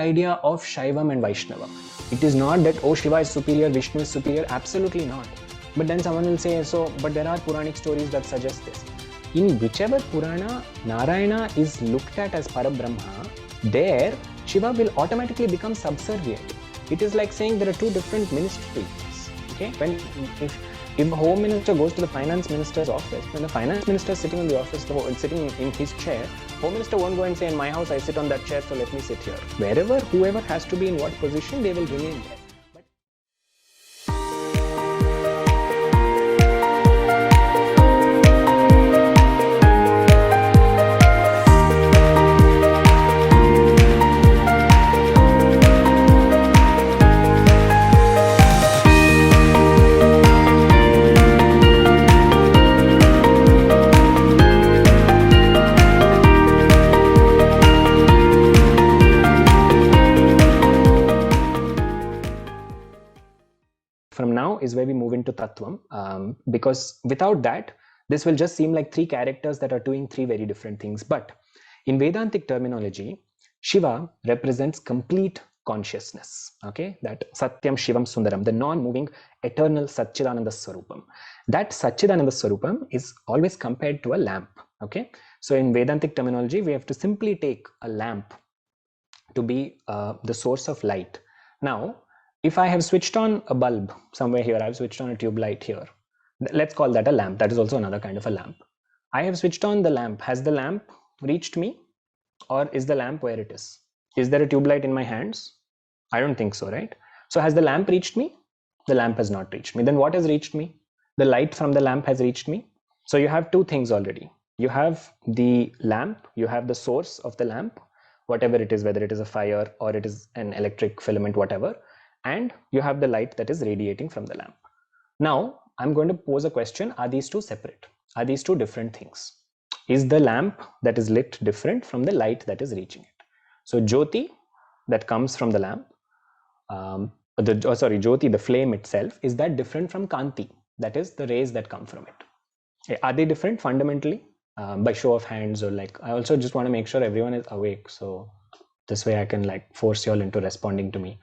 idea of Shaivam and Vaishnavam. It is not that, oh, Shiva is superior, Vishnu is superior, absolutely not. But then someone will say, so, but there are Puranic stories that suggest this. In whichever Purana Narayana is looked at as Parabrahma, there Shiva will automatically become subservient. It is like saying there are two different ministries. Okay, if a home minister goes to the finance minister's office, when the finance minister is sitting in the office, sitting in his chair, home minister won't go and say, in my house I sit on that chair, so let me sit here. Wherever, whoever has to be in what position, they will remain there. From now is where we move into Tatvam, because without that, this will just seem like three characters that are doing three very different things. But in Vedantic terminology, Shiva represents complete consciousness. Okay, that Satyam Shivam Sundaram, the non-moving eternal Satchidananda Swarupam. That Satchidananda Swarupam is always compared to a lamp. Okay, so in Vedantic terminology, we have to simply take a lamp to be the source of light. Now, if I have switched on a bulb somewhere here, I've switched on a tube light here. Let's call that a lamp. That is also another kind of a lamp. I have switched on the lamp. Has the lamp reached me? Or is the lamp where it is? Is there a tube light in my hands? I don't think so, right? So has the lamp reached me? The lamp has not reached me. Then what has reached me? The light from the lamp has reached me. So you have two things already. You have the lamp, you have the source of the lamp, whatever it is, whether it is a fire or it is an electric filament, whatever. And you have the light that is radiating from the lamp. Now, I'm going to pose a question. Are these two separate? Are these two different things? Is the lamp that is lit different from the light that is reaching it? So Jyoti that comes from the lamp, Jyoti, the flame itself, is that different from Kanti? That is the rays that come from it. Are they different fundamentally? By show of hands, or like, I also just want to make sure everyone is awake. So this way I can like force you all into responding to me.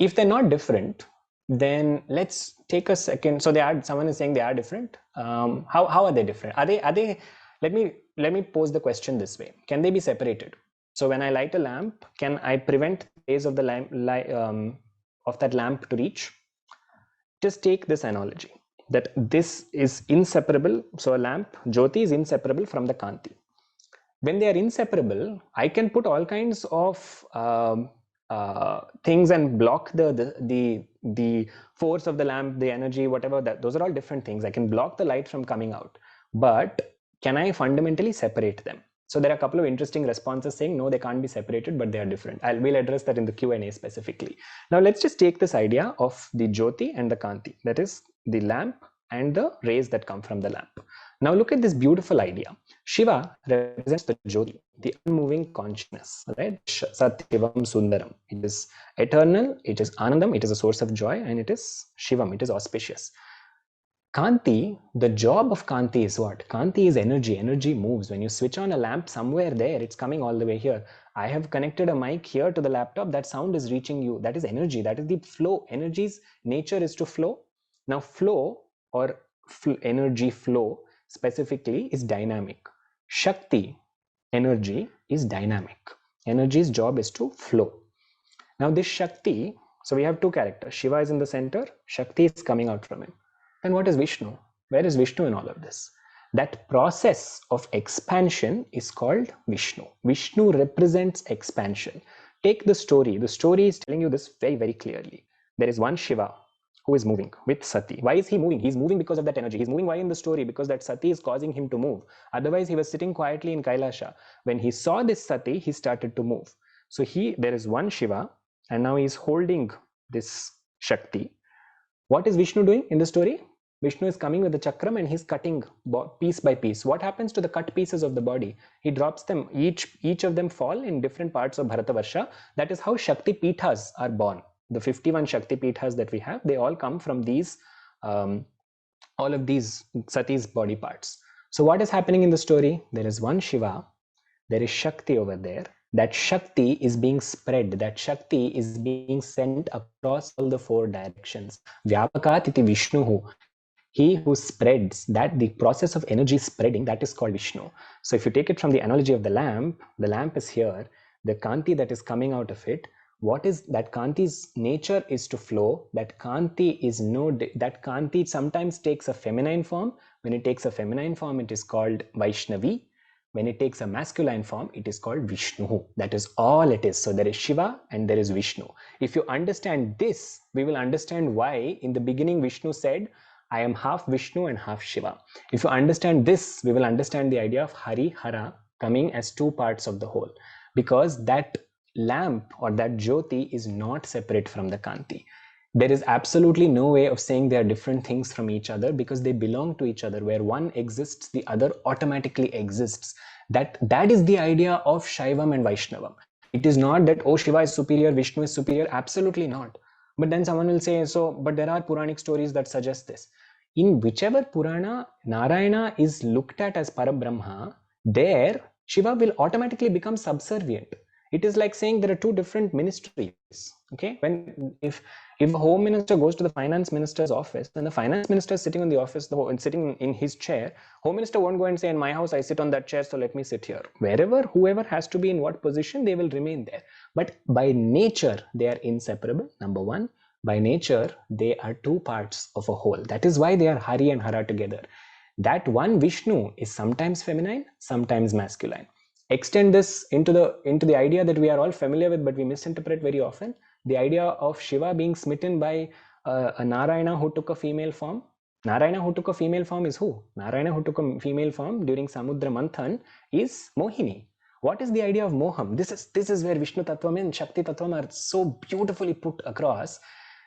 If they're not different, then let's take a second. So they are, someone is saying they are different. How are they different? Are they, let me pose the question this way. Can they be separated? So when I light a lamp, can I prevent the rays of the lamp, of that lamp to reach? Just take this analogy that this is inseparable. So a lamp, Jyoti, is inseparable from the Kanti. When they are inseparable, I can put all kinds of things and block the force of the lamp, the energy, whatever that. Those are all different things. I can block the light from coming out, but can I fundamentally separate them? So there are a couple of interesting responses saying no, they can't be separated, but they are different. We'll address that in the Q&A specifically. Now let's just take this idea of the Jyoti and the Kanti, that is the lamp and the rays that come from the lamp. Now look at this beautiful idea. Shiva represents the Jyoti, the unmoving consciousness, right? Satyivam Sundaram. It is eternal, it is Anandam, it is a source of joy, and it is Shivam, it is auspicious. Kanti, the job of Kanti is what? Kanti is energy. Energy moves. When you switch on a lamp somewhere there, it's coming all the way here. I have connected a mic here to the laptop. That sound is reaching you. That is energy. That is the flow. Energy's nature is to flow. Now flow or energy flow specifically is dynamic. Shakti, energy, is dynamic. Energy's job is to flow. Now this Shakti, so we have two characters. Shiva is in the center. Shakti is coming out from him. Then what is Vishnu? Where is Vishnu in all of this? That process of expansion is called Vishnu. Vishnu represents expansion. Take the story. The story is telling you this very, very clearly. There is one Shiva who is moving with Sati. Why is he moving? He's moving because of that energy. He's moving why in the story? Because that Sati is causing him to move. Otherwise, he was sitting quietly in Kailasha. When he saw this Sati, he started to move. So there is one Shiva, and now he's holding this Shakti. What is Vishnu doing in the story? Vishnu is coming with the chakram and he's cutting piece by piece. What happens to the cut pieces of the body? He drops them, each of them fall in different parts of Bharatavarsha. That is how Shakthipitams are born. The 51 Shakthipitams that we have, they all come from these, all of these Sati's body parts. So what is happening in the story? There is one Shiva, there is Shakti over there, that Shakti is being spread, that Shakti is being sent across all the four directions. Vyapakat iti Vishnuhu. He who spreads, that the process of energy spreading, that is called Vishnu. So if you take it from the analogy of the lamp is here, the Kanti that is coming out of it, what is that Kanti's nature is to flow. That Kanti sometimes takes a feminine form. When it takes a feminine form, it is called Vaishnavi. When it takes a masculine form, it is called Vishnu. That is all it is. So there is Shiva and there is Vishnu. If you understand this, we will understand why in the beginning Vishnu said, I am half Vishnu and half Shiva. If you understand this, we will understand the idea of Hari, Hara coming as two parts of the whole. Because that lamp or that Jyoti is not separate from the Kanti. There is absolutely no way of saying they are different things from each other because they belong to each other. Where one exists, the other automatically exists. That is the idea of Shaivam and Vaishnavam. It is not that, oh, Shiva is superior, Vishnu is superior. Absolutely not. But then someone will say, so, but there are Puranic stories that suggest this. In whichever Purana Narayana is looked at as Parabrahma, there Shiva will automatically become subservient. It is like saying there are two different ministries. Okay, when if a home minister goes to the finance minister's office, then the finance minister is sitting in the office, sitting in his chair, home minister won't go and say, in my house I sit on that chair, so let me sit here. Wherever, whoever has to be in what position, they will remain there. But by nature, they are inseparable. Number one, by nature, they are two parts of a whole. That is why they are Hari and Hara together. That one Vishnu is sometimes feminine, sometimes masculine. Extend this into the idea that we are all familiar with, but we misinterpret very often. The idea of Shiva being smitten by a Narayana who took a female form. Narayana who took a female form is who? Narayana who took a female form during Samudra Manthan is Mohini. What is the idea of Moham? This is where Vishnu Tatvam and Shakti Tatvam are so beautifully put across,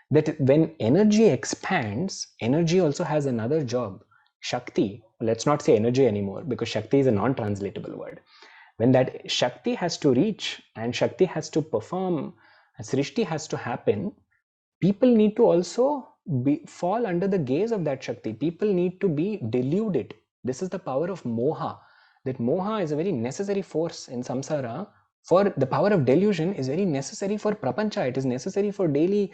that when energy expands, energy also has another job. Shakti, let's not say energy anymore because Shakti is a non-translatable word. When that Shakti has to reach and Shakti has to perform, Srishti has to happen, people need to also fall under the gaze of that Shakti. People need to be deluded. This is the power of Moha. That Moha is a very necessary force in samsara. For the power of delusion is very necessary for prapancha. It is necessary for daily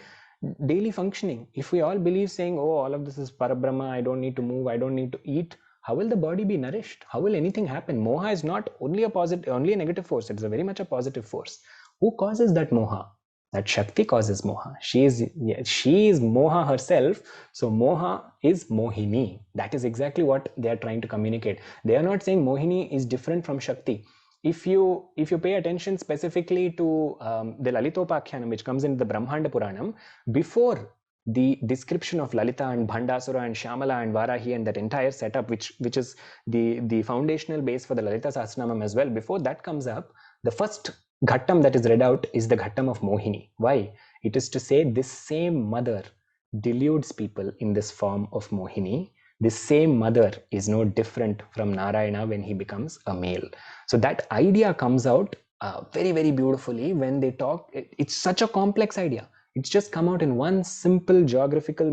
functioning. If we all believe saying, oh, all of this is Parabrahma, I don't need to move, I don't need to eat, how will the body be nourished? How will anything happen? Moha is not only a negative force. It is a very much a positive force. Who causes that Moha? That Shakti causes Moha. She is Moha herself. So Moha is Mohini. That is exactly what they are trying to communicate. They are not saying Mohini is different from Shakti. If you pay attention specifically to the Lalitopakyanam, which comes in the Brahmanda Puranam, before the description of Lalita and Bhandasura and Shyamala and Varahi and that entire setup, which is the foundational base for the Lalita Sahasranamam as well, before that comes up, the first Ghattam that is read out is the Ghattam of Mohini. Why? It is to say this same mother deludes people in this form of Mohini. This same mother is no different from Narayana when he becomes a male. So that idea comes out very, very beautifully when they talk. It's such a complex idea. It's just come out in one simple geographical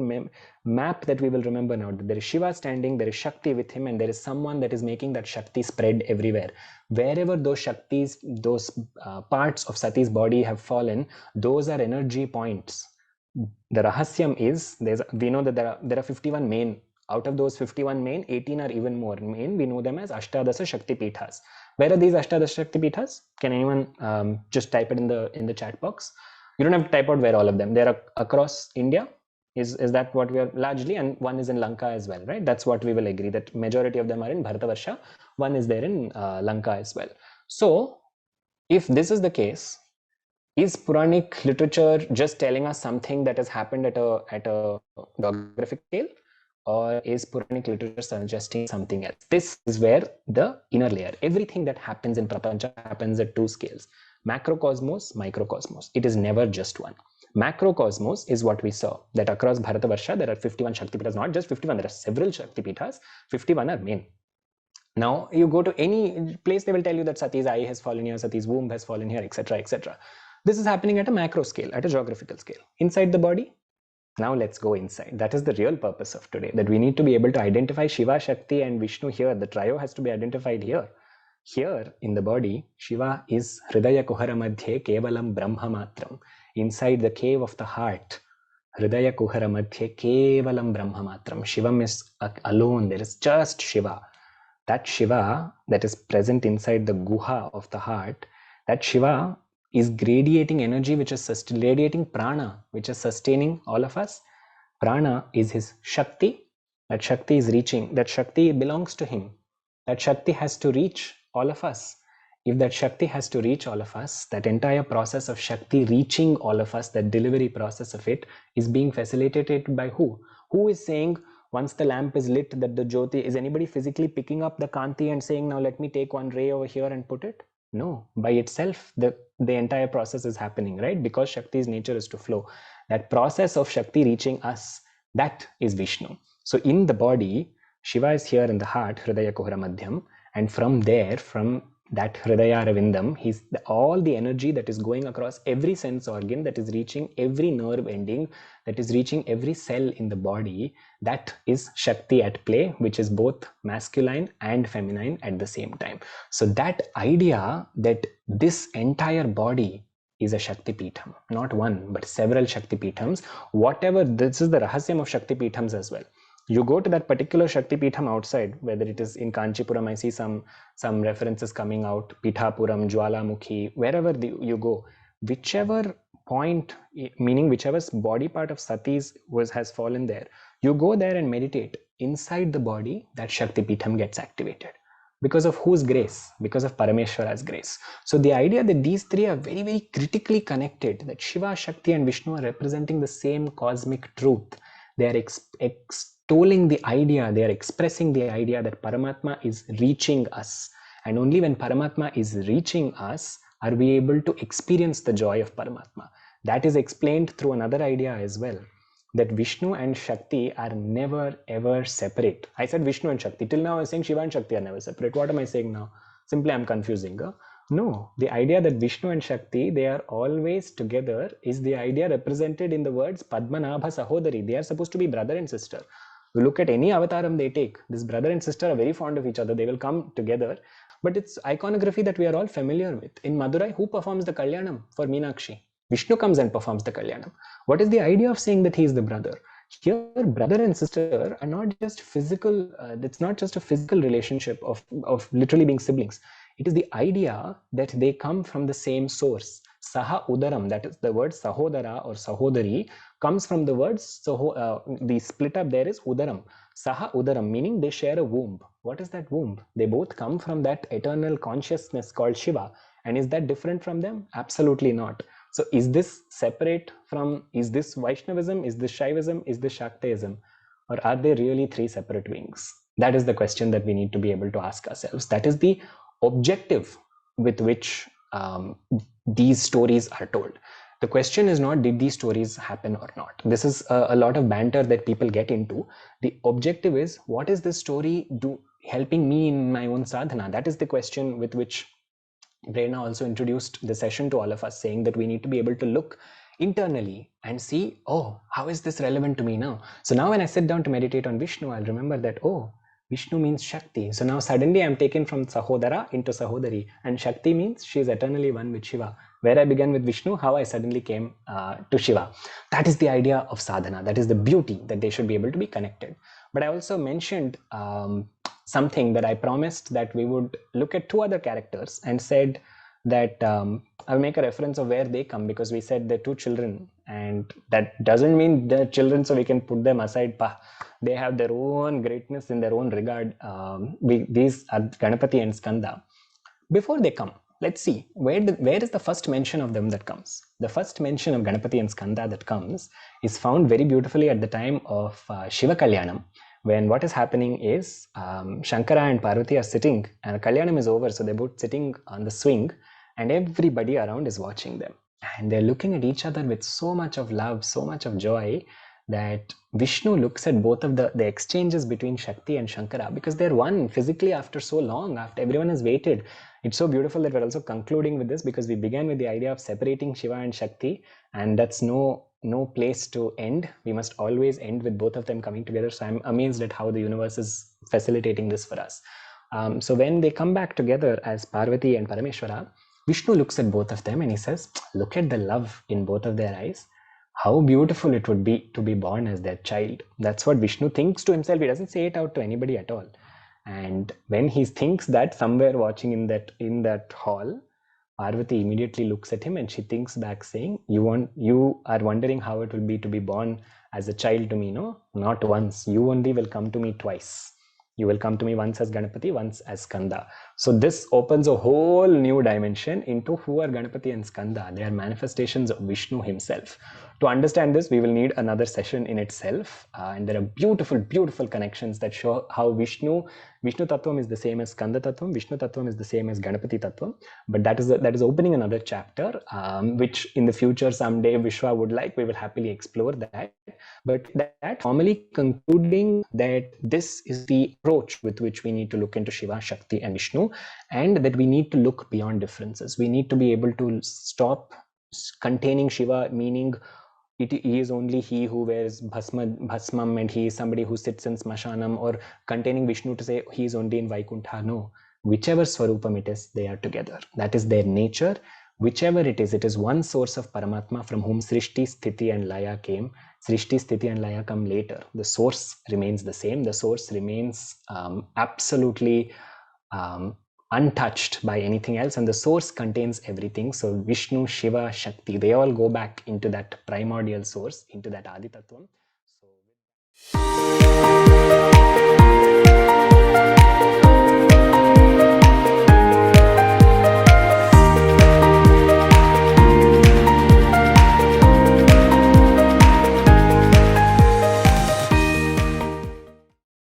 map that we will remember now. There is Shiva standing, there is Shakti with him, and there is someone that is making that Shakti spread everywhere. Wherever those Shaktis, those parts of Sati's body have fallen, those are energy points. The Rahasyam is, we know that there are 51 main. Out of those 51 main, 18 are even more main. We know them as Ashtadasa Shaktipitas. Where are these Ashtadasa Shaktipitas? Can anyone just type it in the chat box? You don't have to type out where all of them. They're across India. Is that what we are largely? And one is in Lanka as well, right? That's what we will agree, that majority of them are in Bharatavarsha. One is there in Lanka as well. So if this is the case, is Puranic literature just telling us something that has happened at a geographic scale? Or is Puranic literature suggesting something else? This is where the inner layer, everything that happens in Prapancha happens at two scales. Macrocosmos, microcosmos. It is never just one. Macrocosmos is what we saw, that across Bharatavarsha there are 51 Shaktipitas, not just 51, there are several Shaktipitas, 51 are main. Now you go to any place, they will tell you that Sati's eye has fallen here, Sati's womb has fallen here, etc., etc. This is happening at a macro scale, at a geographical scale. Inside the body, now let's go inside. That is the real purpose of today, that we need to be able to identify Shiva, Shakti and Vishnu here. The trio has to be identified here. Here in the body, Shiva is Hridaya Kuhara Madhye Kevalam Brahma Matram. Inside the cave of the heart, Hridaya Kuhara Madhye Kevalam Brahma Matram. Shivam is alone, there is just Shiva. That Shiva that is present inside the guha of the heart, that Shiva is radiating energy, which is radiating prana, which is sustaining all of us. Prana is his Shakti. That Shakti is reaching, that Shakti belongs to him. That Shakti has to reach all of us. If that Shakti has to reach all of us, that entire process of Shakti reaching all of us, that delivery process of it is being facilitated by who? Who is saying, once the lamp is lit, that the Jyoti, is anybody physically picking up the Kanti and saying, now let me take one ray over here and put it? No, by itself, the entire process is happening, right? Because Shakti's nature is to flow. That process of Shakti reaching us, that is Vishnu. So in the body, Shiva is here in the heart, Hridaya Kuhara Madhyam, and from there, from that Hridaya Ravindam, all the energy that is going across every sense organ, that is reaching every nerve ending, that is reaching every cell in the body, that is Shakti at play, which is both masculine and feminine at the same time. So that idea that this entire body is a Shaktipitam, not one, but several Shaktipitams. Whatever, this is the rahasyam of Shaktipitams as well. You go to that particular Shaktipitam outside, whether it is in Kanchipuram, I see some references coming out, Pithapuram, Jwalamukhi, wherever you go, whichever point, meaning whichever body part of Sati's has fallen there, you go there and meditate. Inside the body, that Shaktipitam gets activated. Because of whose grace? Because of Parameshwara's grace. So the idea that these three are very, very critically connected, that Shiva, Shakti and Vishnu are representing the same cosmic truth. They are extolling the idea, they are expressing the idea that Paramatma is reaching us. And only when Paramatma is reaching us are we able to experience the joy of Paramatma. That is explained through another idea as well, that Vishnu and Shakti are never ever separate. I said Vishnu and Shakti. Till now I was saying Shiva and Shakti are never separate. What am I saying now? Simply I'm confusing. No, the idea that Vishnu and Shakti, they are always together, is the idea represented in the words Padmanabha Sahodari. They are supposed to be brother and sister. You look at any avataram they take, this brother and sister are very fond of each other. They will come together. But it's iconography that we are all familiar with. In Madurai, who performs the Kalyanam for Meenakshi? Vishnu comes and performs the Kalyanam. What is the idea of saying that he is the brother? Here, brother and sister are not just physical, it's not just a physical relationship of literally being siblings. It is the idea that they come from the same source. Saha Udaram, that is the word Sahodara or Sahodari, comes from the words, the split up there is Udaram. Saha Udaram, meaning they share a womb. What is that womb? They both come from that eternal consciousness called Shiva. And is that different from them? Absolutely not. So is this separate from, is this Vaishnavism, is this Shaivism, is this Shaktaism? Or are they really three separate wings? That is the question that we need to be able to ask ourselves. That is the objective with which these stories are told. The question is not, did these stories happen or not? This is a lot of banter that people get into. The objective is, what is this story helping me in my own sadhana? That is the question with which Prerna also introduced the session to all of us, saying that we need to be able to look internally and see, oh, how is this relevant to me now? So now when I sit down to meditate on Vishnu, I'll remember that, oh, Vishnu means Shakti. So now suddenly I'm taken from Sahodara into Sahodari, and Shakti means she is eternally one with Shiva. Where I began with Vishnu, how I suddenly came to Shiva. That is the idea of sadhana. That is the beauty, that they should be able to be connected. But I also mentioned something that I promised, that we would look at two other characters, and said that I'll make a reference of where they come, because we said they're two children, and that doesn't mean they're children so we can put them aside. They have their own greatness in their own regard. These are Ganapati and Skanda. Before they come, let's see, where is the first mention of them that comes? The first mention of Ganapati and Skanda that comes is found very beautifully at the time of Shiva Kalyanam, when what is happening is Shankara and Parvati are sitting, and Kalyanam is over, so they're both sitting on the swing, and everybody around is watching them. And they're looking at each other with so much of love, so much of joy, that Vishnu looks at both of the exchanges between Shakti and Shankara, because they're one physically after so long, after everyone has waited. It's so beautiful that we're also concluding with this, because we began with the idea of separating Shiva and Shakti, and that's no place to end. We must always end with both of them coming together. So I'm amazed at how the universe is facilitating this for us. So when they come back together as Parvati and Parameshwara, Vishnu looks at both of them and he says, look at the love in both of their eyes. How beautiful it would be to be born as their child. That's what Vishnu thinks to himself. He doesn't say it out to anybody at all. And when he thinks that, somewhere watching in that hall, Parvati immediately looks at him and she thinks back saying, you are wondering how it will be to be born as a child to me, no? Not once. You only will come to me twice. You will come to me once as Ganapati, once as Skanda. So this opens a whole new dimension into who are Ganapati and Skanda. They are manifestations of Vishnu himself. To understand this, we will need another session in itself. And there are beautiful, beautiful connections that show how Vishnu Tatvam is the same as Skanda Tatvam, Vishnu Tatvam is the same as Ganapati Tatvam. But that is opening another chapter, which in the future someday Vishwa would like. We will happily explore that. But that formally concluding that this is the approach with which we need to look into Shiva, Shakti and Vishnu, and that we need to look beyond differences. We need to be able to stop containing Shiva, meaning he is only he who wears bhasmam and he is somebody who sits in smashanam, or containing Vishnu to say he is only in Vaikuntha. No, whichever swarupam it is, they are together. That is their nature. Whichever it is one source of Paramatma from whom Srishti, Sthiti and Laya came. Srishti, Sthiti and Laya come later. The source remains the same. The source remains absolutely untouched by anything else, and the source contains everything. So Vishnu, Shiva, Shakti, they all go back into that primordial source, into that Adi Tatvam. So